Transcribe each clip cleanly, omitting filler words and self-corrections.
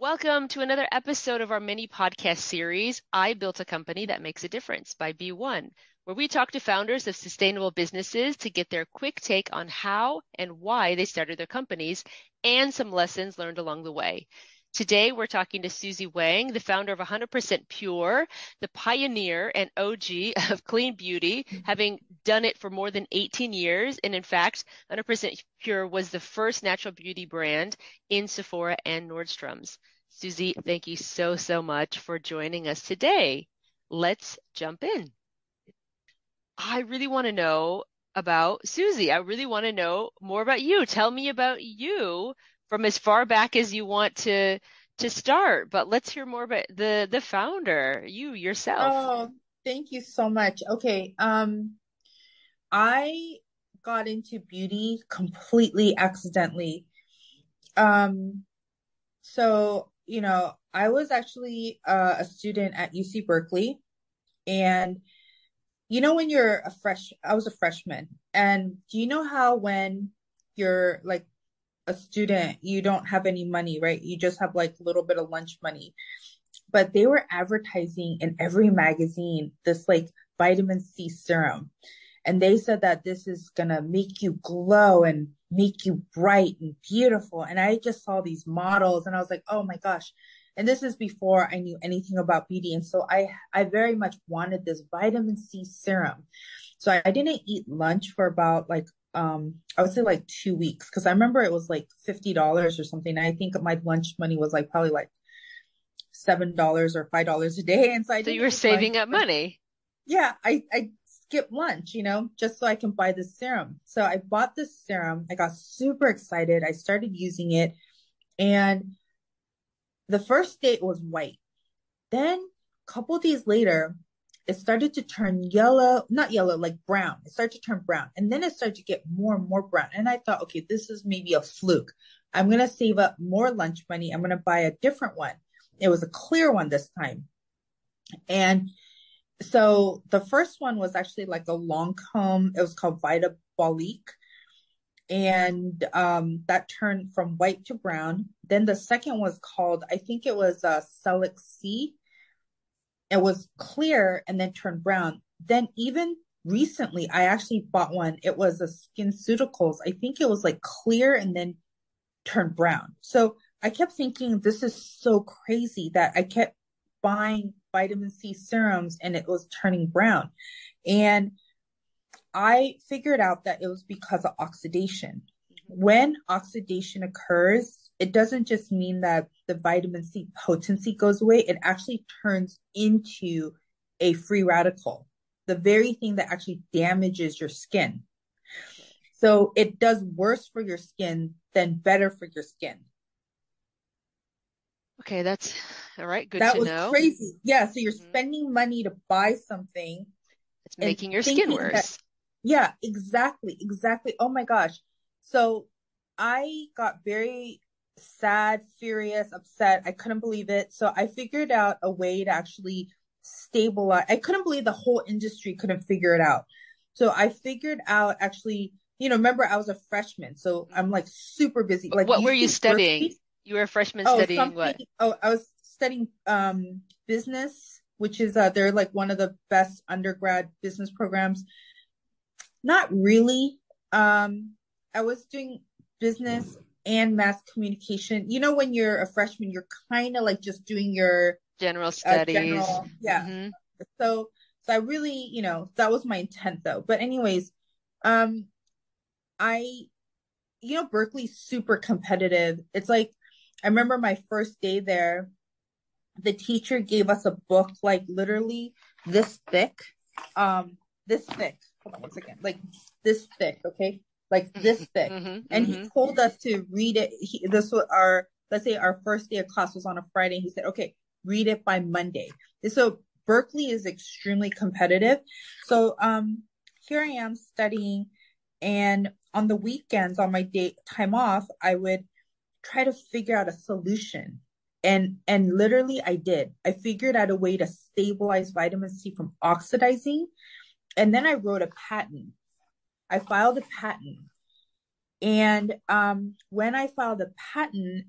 Welcome to another episode of our mini podcast series, I Built a Company That Makes a Difference by B1, where we talk to founders of sustainable businesses to get their quick take on how and why they started their companies and some lessons learned along the way. Today, we're talking to Susie Wang, the founder of 100% Pure, the pioneer and OG of clean beauty, having done it for more than 18 years. And in fact, 100% Pure was the first natural beauty brand in Sephora and Nordstrom's. Susie, thank you so much for joining us today. Let's jump in. I really want to know about Susie. I really want to know more about you. Tell me about you from as far back as you want to start, but let's hear more about the founder, you yourself. Oh, thank you so much. Okay, I got into beauty completely accidentally. Um, I was actually a student at UC Berkeley, and when I was a freshman, and do you know how when you're like a student, you don't have any money, right? You just have like a little bit of lunch money. But they were advertising in every magazine this like vitamin C serum. And they said that this is going to make you glow and make you bright and beautiful. And I just saw these models and I was like, oh my gosh. And this is before I knew anything about beauty. And so I very much wanted this vitamin C serum. So I didn't eat lunch for about I would say like 2 weeks because I remember it was like $50 or something. I think my lunch money was like probably like $7 or $5 a day. And so I So you didn't were eat lunch. saving up money. Yeah, I skipped lunch, just so I can buy this serum. So I bought this serum. I got super excited. I started using it. And the first day it was white. Then a couple days later, it started to turn yellow, not yellow, like brown. It started to turn brown. And then it started to get more and more brown. And I thought, okay, this is maybe a fluke. I'm going to save up more lunch money. I'm going to buy a different one. It was a clear one this time. And so the first one was actually like a Lancome. It was called Vitabolique. And that turned from white to brown. Then the second was called, I think it was Celic C. It was clear and then turned brown. Then even recently, I actually bought one. It was a SkinCeuticals. I think it was like clear and then turned brown. So I kept thinking, this is so crazy that I kept buying vitamin C serums and it was turning brown. And I figured out that it was because of oxidation. When oxidation occurs, it doesn't just mean that the vitamin C potency goes away, it actually turns into a free radical, the very thing that actually damages your skin. So it does worse for your skin than better for your skin. Okay, that's all right. Good That to was know. crazy. Yeah, so you're spending money to buy something It's and making your skin thinking that, worse. yeah, exactly. Oh my gosh. So I got very sad, furious, upset. I couldn't believe it. So I figured out a way to actually stabilize. I couldn't believe the whole industry couldn't figure it out. So I figured out actually, remember I was a freshman, so I'm like super busy. Like What you were you see studying? Berkeley. You were a freshman Oh, studying something. what? Oh, I was studying business, which is they're like one of the best undergrad business programs. Not really. I was doing business and mass communication. When you're a freshman, you're kind of like just doing your General studies. general, yeah. So, so I really, that was my intent though. But anyways, um, I, Berkeley's super competitive. It's like, I remember my first day there, the teacher gave us a book like literally this thick, this thick. Hold on one second, like this thick, okay, like this thick, and he told us to read it. This was let's say our first day of class was on a Friday. He said, okay, read it by Monday. And so Berkeley is extremely competitive. So here I am studying, and on the weekends, on my time off, I would try to figure out a solution. And literally I did. I figured out a way to stabilize vitamin C from oxidizing. And then I wrote a patent. I filed a patent. And when I filed a patent,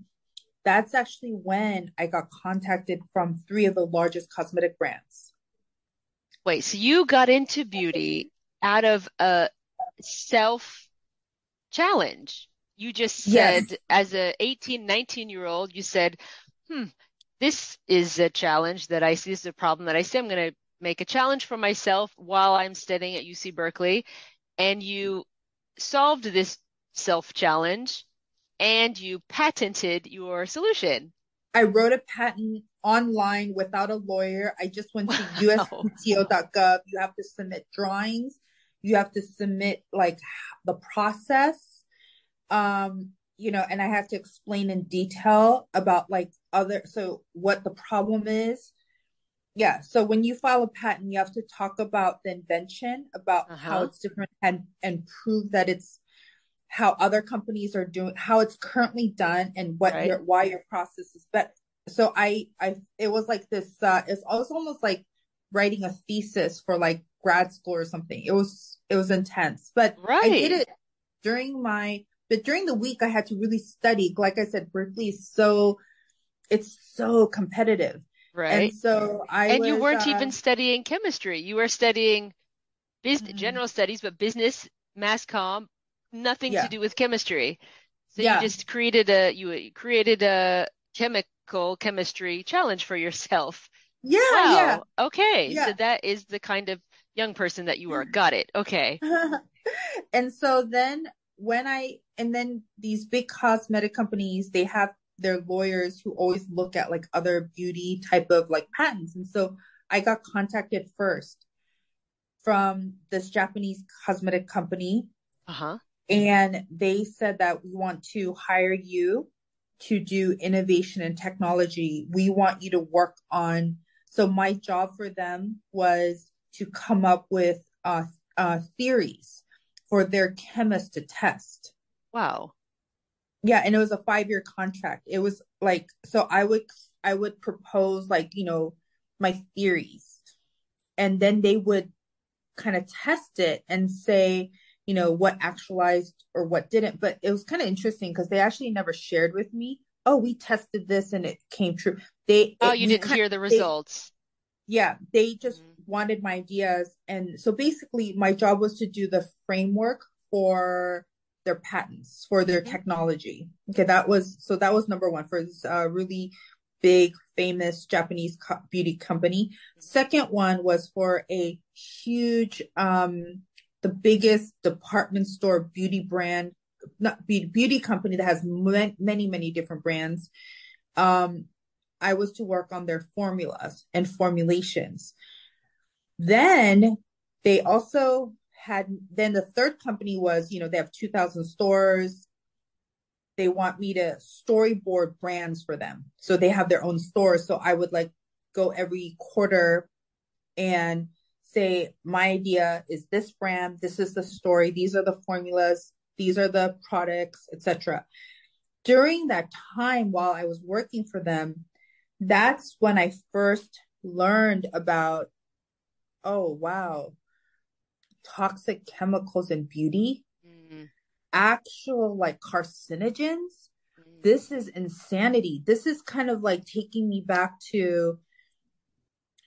that's actually when I got contacted from three of the largest cosmetic brands. Wait, so you got into beauty out of a self challenge. You just Yes, said, as a 18, 19-year-old, you said, hmm, this is a challenge that I see, this is a problem that I see. I'm going to make a challenge for myself while I'm studying at UC Berkeley. And you solved this self challenge and you patented your solution. I wrote a patent online without a lawyer. I just went to Wow. uspto.gov. You have to submit drawings. You have to submit like the process. And I have to explain in detail about like so what the problem is. Yeah. So when you file a patent, you have to talk about the invention, about how Uh-huh. it's different and prove that it's how other companies are doing, how it's currently done and Right. why your process is better. So it was like this, it was almost like writing a thesis for like grad school or something. It was intense, but I did Right. it but during the week I had to really study. Like I said, Berkeley is it's so competitive. And Right. so I And you was, weren't even studying chemistry. You were studying mhm, general studies, but business, mass comm, nothing to yeah, do with chemistry. So you yeah, just you created a chemistry challenge for yourself. yeah, yeah, Wow. Okay. So yeah. that is the kind of young person that you are. Got it. Okay. And so then and then these big cosmetic companies, they have their lawyers who always look at like other beauty type of like patents. And so I got contacted first from this Japanese cosmetic company, Uh-huh. and they said that we want to hire you to do innovation and technology. We want you to work on. So my job for them was to come up with theories for their chemists to test. Wow. Yeah, and it was a 5-year contract. It was like, so I would propose like, my theories, and then they would kind of test it and say, what actualized or what didn't. But it was kind of interesting because they actually never shared with me, oh, we tested this and it came true. Oh, you We didn't kind hear the they results. Yeah, they just Mhm. wanted my ideas. And so basically my job was to do the framework for their patents, for their Mhm. technology. Okay, that was number one for this really big, famous Japanese beauty company. Second one was for a huge, the biggest department store beauty brand, not beauty company that has many, many different brands. Um, I was to work on their formulas and formulations. Then they also then the third company was, they have 2,000 stores. They want me to storyboard brands for them. So they have their own stores. So I would like go every quarter and say, my idea is this brand, this is the story, these are the formulas, these are the products, etc. During that time while I was working for them, that's when I first learned about, oh, wow, toxic chemicals in beauty, Mm, actual like carcinogens. mm. This is insanity. This is kind of like taking me back to,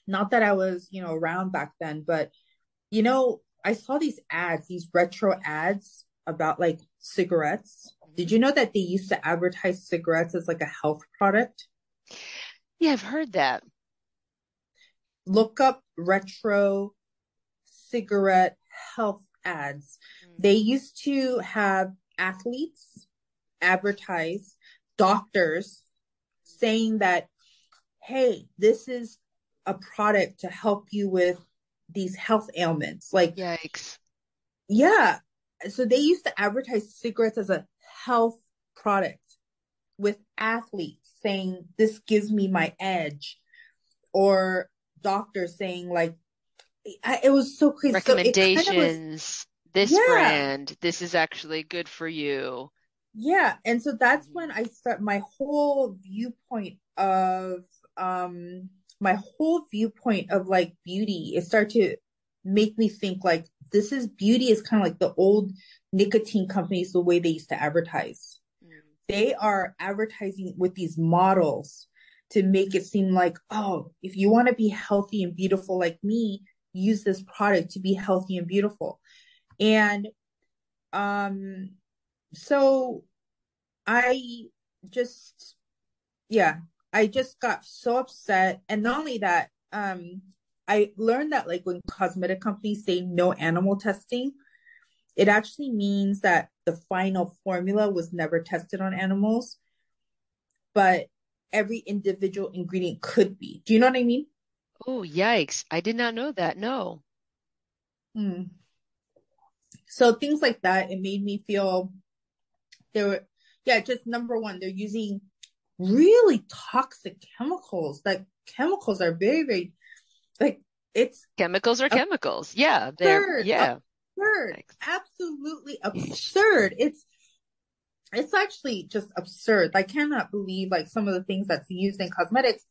not that I was, around back then, but, I saw these ads, these retro ads about like cigarettes. Did Mhm. you know that they used to advertise cigarettes as like a health product? Yeah, I've heard that. Look up retro cigarette health ads. Mm. They used to have athletes advertise, doctors saying that, hey, this is a product to help you with these health ailments. Like, Yikes. yeah. So they used to advertise cigarettes as a health product with athletes saying, this gives me my edge, or doctors saying, like, it was so crazy. So it kind of was, Recommendations. This yeah, brand, this is actually good for you. yeah. And so that's when Mhm. I start my whole viewpoint of like beauty. It started to make me think like, beauty is kind of like the old nicotine companies, the way they used to advertise. Mm. they are advertising with these models to make it seem like, oh, if you want to be healthy and beautiful like me, use this product to be healthy and beautiful. And um, so I just, yeah, I just got so upset. And not only that, I learned that like when cosmetic companies say no animal testing, it actually means that the final formula was never tested on animals, but every individual ingredient could be. Do you know what I mean? Oh, yikes. I did not know that. No. Hmm. So things like that, it made me feel they were, yeah, just number one, they're using really toxic chemicals. Like chemicals are very, very, like it's Chemicals are chemicals. Yeah, absurd, yeah. absurd, Thanks. absolutely Yeesh. absurd. It's actually just absurd. I cannot believe like some of the things that's used in cosmetics.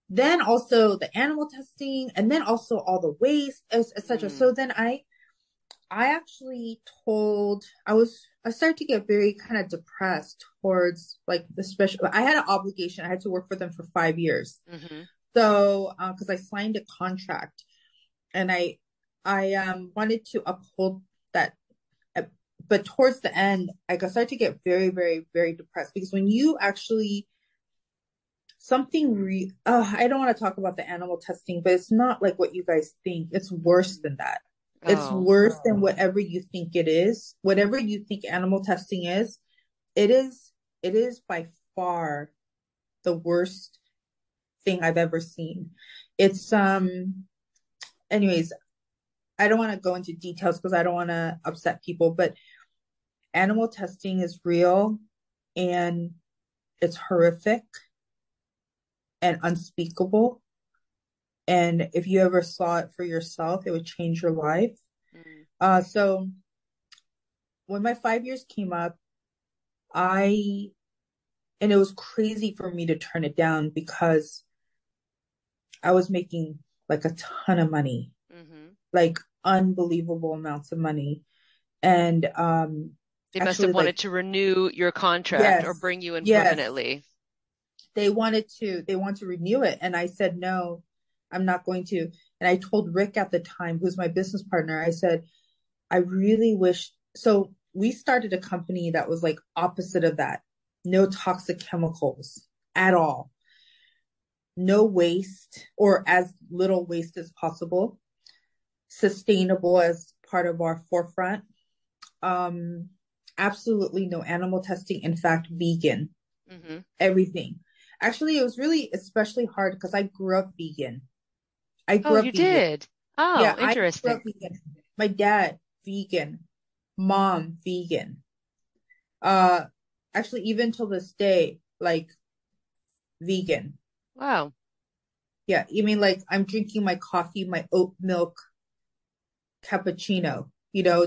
Then also the animal testing, and then also all the waste, etc. Mm, So then I actually I started to get very kind of depressed towards like the special. I had an obligation. I had to work for them for 5 years. hmm So because I signed a contract, and I wanted to uphold that. uh, But towards the end, I started to get very, very, very depressed because when you actually I don't want to talk about the animal testing, but it's not like what you guys think. It's worse than that. It's Oh, worse than whatever you think it is. Whatever you think animal testing is, it is it is by far the worst thing I've ever seen. It's anyways, I don't want to go into details because I don't want to upset people, but animal testing is real and it's horrific and unspeakable. And if you ever saw it for yourself, it would change your life. mm, So when my 5 years came up, I, and it was crazy for me to turn it down because I was making like a ton of money, hmm like unbelievable amounts of money. And They must have actually, like, wanted to renew your contract or yes, bring you in yes, permanently. they want to renew it. And I said, no, I'm not going to. And I told Rick at the time, who's my business partner, I said, I really wish. So we started a company that was like opposite of that. No toxic chemicals at all. No waste or as little waste as possible. Sustainable as part of our forefront. Um, Absolutely no animal testing. In fact, vegan. Hmm Everything. Actually, it was really especially hard because I grew up vegan. I Oh, grew you up vegan. did. Oh, Yeah, I grew up interesting. vegan. My dad, vegan. Mom, vegan. Uh, Actually, even till this day, like vegan. Wow. Yeah, you mean like I'm drinking my coffee, my oat milk cappuccino,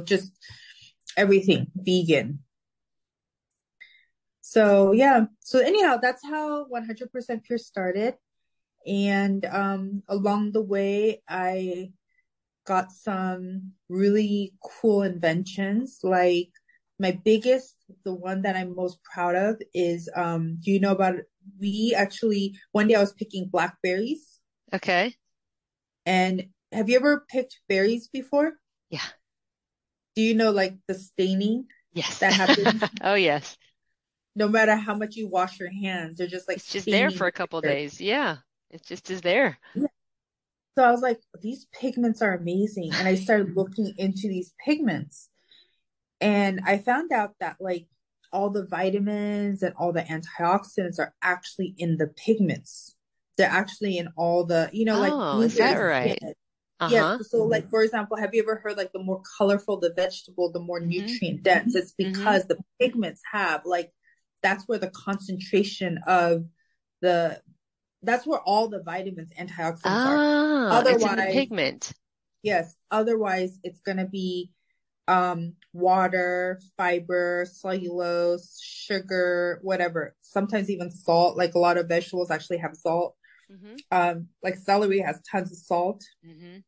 just everything vegan. So yeah. So anyhow, that's how 100% Pure started. And along the way, I got some really cool inventions. Like my biggest, the one that I'm most proud of is do you know about we actually one day I was picking blackberries, Okay. and have you ever picked berries before? Yeah. Do you know like the staining Yes. that happens Oh, yes. no matter how much you wash your hands, they're just like It's just there staining for a the couple paper. days. Yeah. It just is there. Yeah. So I was like, these pigments are amazing. And I started looking into these pigments. And I found out that like all the vitamins and all the antioxidants are actually in the pigments. They're actually in all like Oh, is that blueberries. right? Yes. Uh-huh. So like, for example, have you ever heard like the more colorful the vegetable, the more hmm nutrient dense? It's hmm because the pigments have like, that's where the concentration of the, that's where all the vitamins, antioxidants are. Ah, it's in the Otherwise, pigment. yes, otherwise it's going to be water, fiber, cellulose, sugar, whatever. Sometimes even salt. Like a lot of vegetables actually have salt. Hmm Like celery has tons of salt. hmm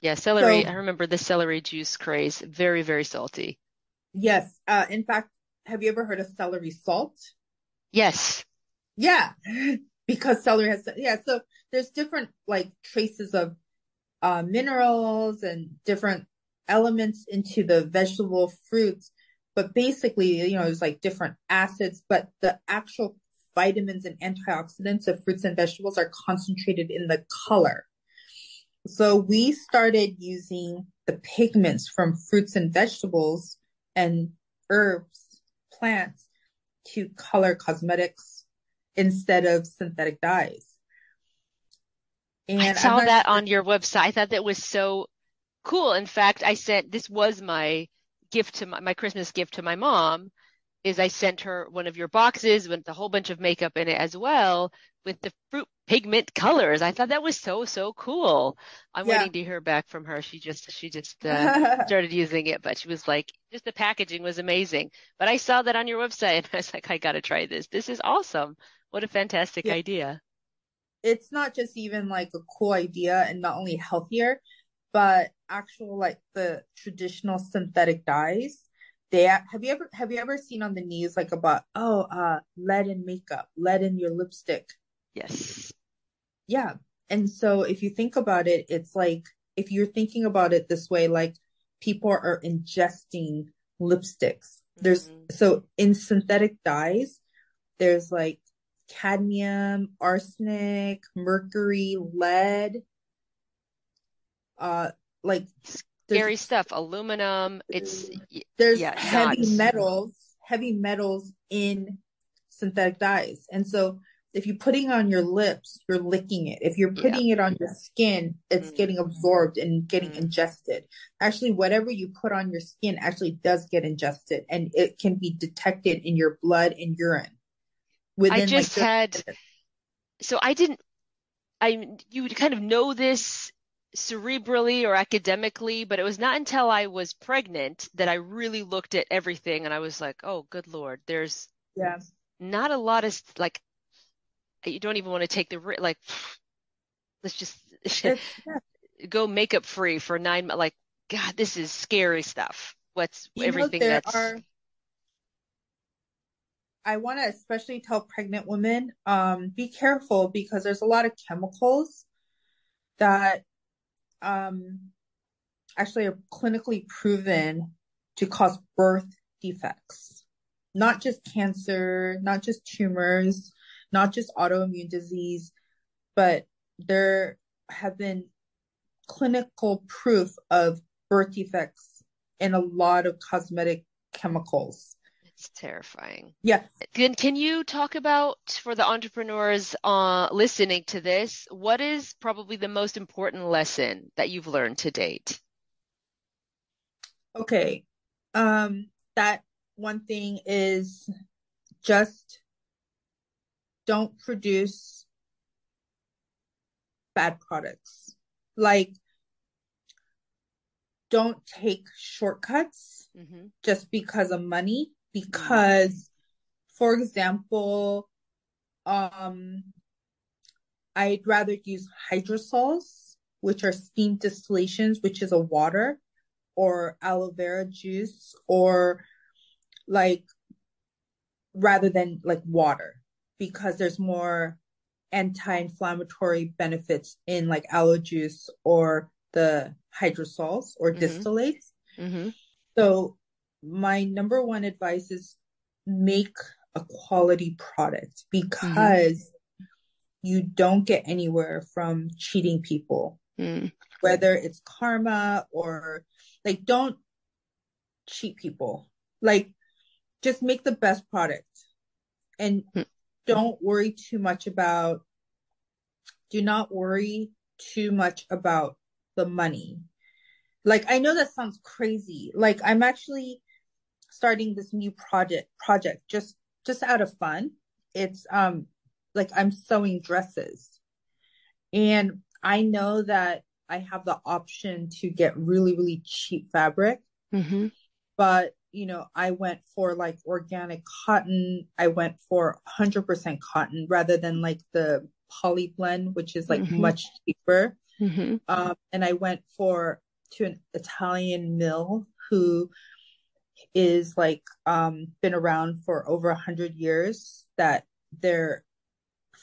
Yeah, celery. So I remember the celery juice craze. Very, very salty. yes, in fact, have you ever heard of celery salt? Yes. Yeah, because celery has, yeah, so there's different like traces of minerals and different elements into the vegetable fruits. But basically, there's like different acids, but the actual vitamins and antioxidants of fruits and vegetables are concentrated in the color. So we started using the pigments from fruits and vegetables and herbs, plants to color cosmetics instead of synthetic dyes. I And I'm saw not that sure. on your website. I thought that was so cool. In fact, this was my gift to my Christmas gift to my mom, is I sent her one of your boxes with a whole bunch of makeup in it as well with the fruit pigment colors. I thought that was so, so cool. I'm Yeah. waiting to hear back from her. She just started using it, but she was like, just the packaging was amazing. But I saw that on your website and I was like, I gotta try this. This is awesome. What a fantastic Yeah. idea. It's not just even like a cool idea and not only healthier, but actual like the traditional synthetic dyes. Have you ever seen on the news like about lead in makeup, lead in your lipstick? Yes. Yeah. And so if you think about it, it's like if you're thinking about it this way, like people are ingesting lipsticks. There's Mm. so in synthetic dyes, there's like cadmium, arsenic, mercury, lead, uh like there's Scary stuff. Aluminum. there's Yeah, not. heavy metals in synthetic dyes. And so if you're putting on your lips, you're licking it. If you're Yeah. putting it on your skin, it's Mm, getting absorbed and getting mm. ingested. Actually, whatever you put on your skin actually does get ingested and it can be detected in your blood and urine I within like just 30 had, minutes. so I didn't, you would kind of know this cerebrally or academically, but it was not until I was pregnant that I really looked at everything and I was like, oh, good Lord, there's Yeah. not a lot of like, you don't even want to take like, let's just Yeah. go makeup free for 9 months. Like, God, this is scary stuff. What's everything There that's, are, I want to especially tell pregnant women, be careful because there's a lot of chemicals that um, actually are clinically proven to cause birth defects, not just cancer, not just tumors, not just autoimmune disease, but there have been clinical proof of birth defects in a lot of cosmetic chemicals. it's terrifying. Yeah. Can you talk about for the entrepreneurs listening to this, what is probably the most important lesson that you've learned to date? Okay. That one thing is just don't produce bad products. Like, don't take shortcuts Hmm. just because of money. Mm. Because, for example, um, I'd rather use hydrosols, which are steam distillations, which is a water, or aloe vera juice, or like rather than like water, because there's more anti-inflammatory benefits in like aloe juice or the hydrosols or Hmm. distillates. Hmm. So my number one advice is make a quality product Hmm. because you don't get anywhere from cheating people, Mm. whether it's karma or like don't cheat people. Like just make the best product and don't worry too much about do not worry too much about the money. Like I know that sounds crazy. Like I'm actually starting this new project just out of fun. It's like I'm sewing dresses. And I know that I have the option to get really, really cheap fabric, Hmm. but I went for like organic cotton. I went for 100% cotton rather than like the poly blend, which is like Hmm. much cheaper. Hmm. And I went to an Italian mill who is like been around for over 100 years, that their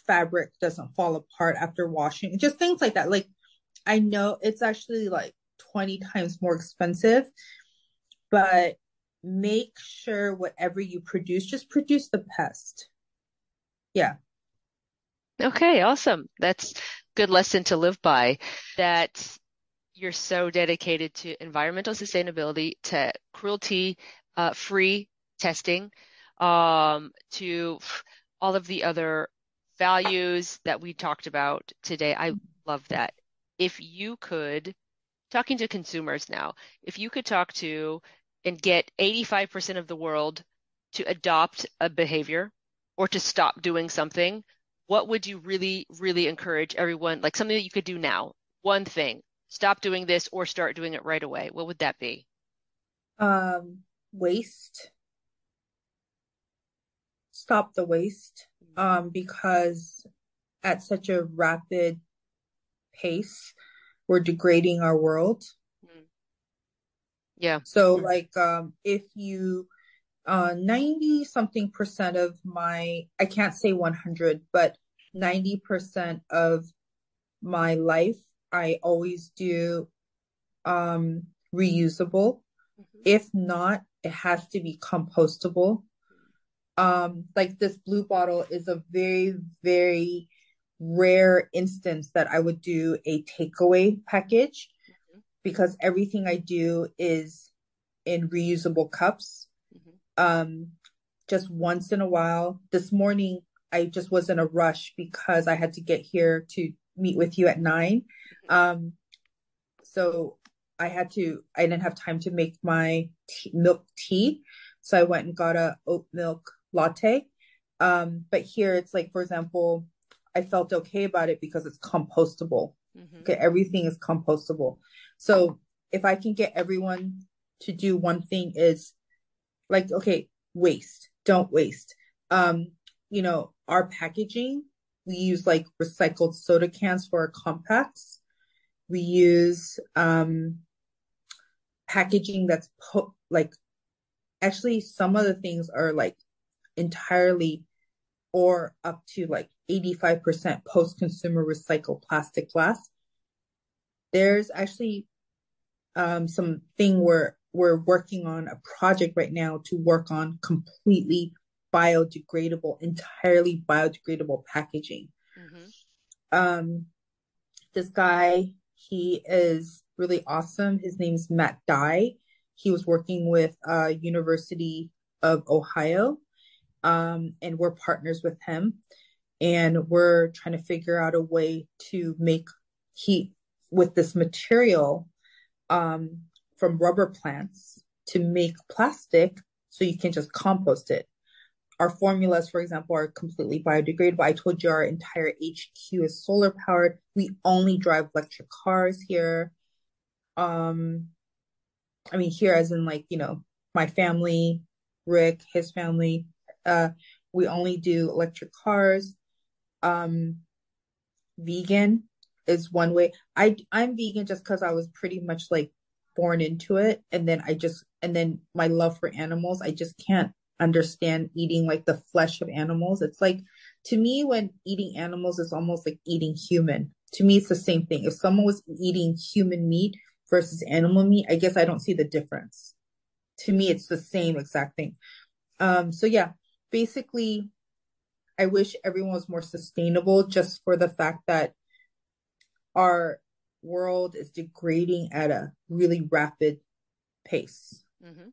fabric doesn't fall apart after washing, just things like that. Like I know it's actually like 20 times more expensive, but make sure whatever you produce, just produce the best. Yeah. Okay, awesome. That's good lesson to live by. That you're so dedicated to environmental sustainability, to cruelty free testing, to all of the other values that we talked about today. I love that. If you could, talking to consumers now, if you could talk to and get 85% of the world to adopt a behavior or to stop doing something, what would you really, really encourage everyone, like something that you could do now? One thing, stop doing this or start doing it right away. What would that be? Waste. Stop the waste. Because at such a rapid pace, we're degrading our world. Mm. Yeah. So like if you 90 something percent of my, I can't say 100, but 90% of my life, I always do um reusable. Mhm. If not, it has to be compostable. Like this blue bottle is a very, very rare instance that I would do a takeaway package, Mhm. because everything I do is in reusable cups. Mhm. Um, just once in a while. This morning, I just was in a rush because I had to get here to meet with you at 9. Mhm. Um, so I didn't have time to make my milk tea. So I went and got a oat milk latte. But here it's like, for example, I felt okay about it because it's compostable. Mhm. Okay, everything is compostable. So if I can get everyone to do one thing is like, okay, waste, don't waste. Our packaging, we use like recycled soda cans for our compacts. We use packaging that's like, actually some of the things are like entirely or up to like 85% post-consumer recycled plastic glass. There's actually something where we're working on a project right now to work on completely biodegradable, entirely biodegradable packaging. Mhm. Um, this guy, he is really awesome. His name's Matt Dye. He was working with University of Ohio, and we're partners with him. And we're trying to figure out a way to make heat with this material um, from rubber plants to make plastic so you can just compost it. Our formulas, for example, are completely biodegradable. I told you our entire HQ is solar powered. We only drive electric cars here. Um, I mean, here as in like, my family, Rick, his family, uh, we only do electric cars. Um, Vegan is one way. I'm vegan just because I was pretty much like born into it, and then my love for animals, I just can't understand eating like the flesh of animals. It's like, to me, when eating animals is almost like eating human. To me, it's the same thing. If someone was eating human meat versus animal meat, I guess I don't see the difference. To me, it's the same exact thing. So yeah, basically, I wish everyone was more sustainable, just for the fact that our world is degrading at a really rapid pace. Mhm.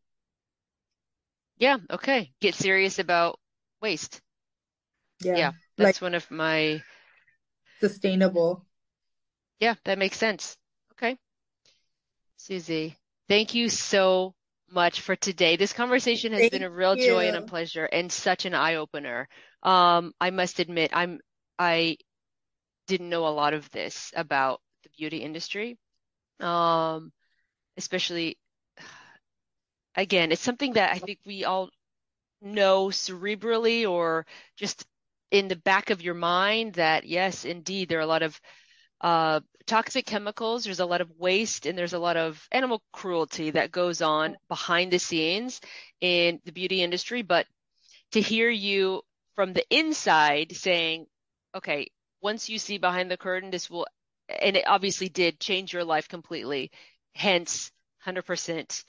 Yeah, okay. Get serious about waste. Yeah. Yeah, Like that's one of my, sustainable. yeah, that makes sense. Okay. Susie, thank you so much for today. This conversation has been Thank a real joy and a you. pleasure and such an eye-opener. I must admit, I didn't know a lot of this about the beauty industry. Especially again, it's something that I think we all know cerebrally or just in the back of your mind that yes, indeed, there are a lot of toxic chemicals. There's a lot of waste and there's a lot of animal cruelty that goes on behind the scenes in the beauty industry. But to hear you from the inside saying, okay, once you see behind the curtain, this will, and it obviously did change your life completely. Hence, 100%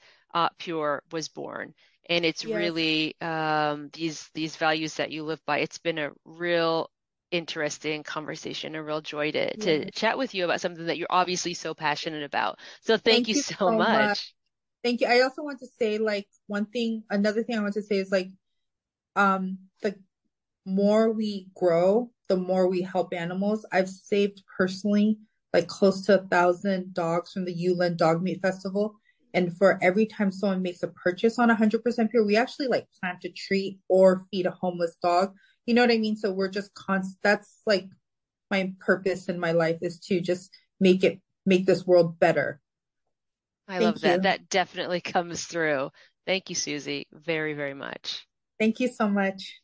pure was born. And it's Yes. really these values that you live by. It's been a real interesting conversation, a real joy to Yes. chat with you about something that you're obviously so passionate about. So thank Thank you you so so much. much. Thank you. I also want to say like one thing, another thing I want to say is like the more we grow, the more we help animals. I've saved personally like close to 1,000 dogs from the Yulin Dog Meat Festival. And for every time someone makes a purchase on 100% pure, we actually like plant a tree or feed a homeless dog. You know what I mean? So we're just that's like my purpose in my life is to just make this world better. I love Thank that. you. That definitely comes through. Thank you, Susie, very, very much. Thank you so much.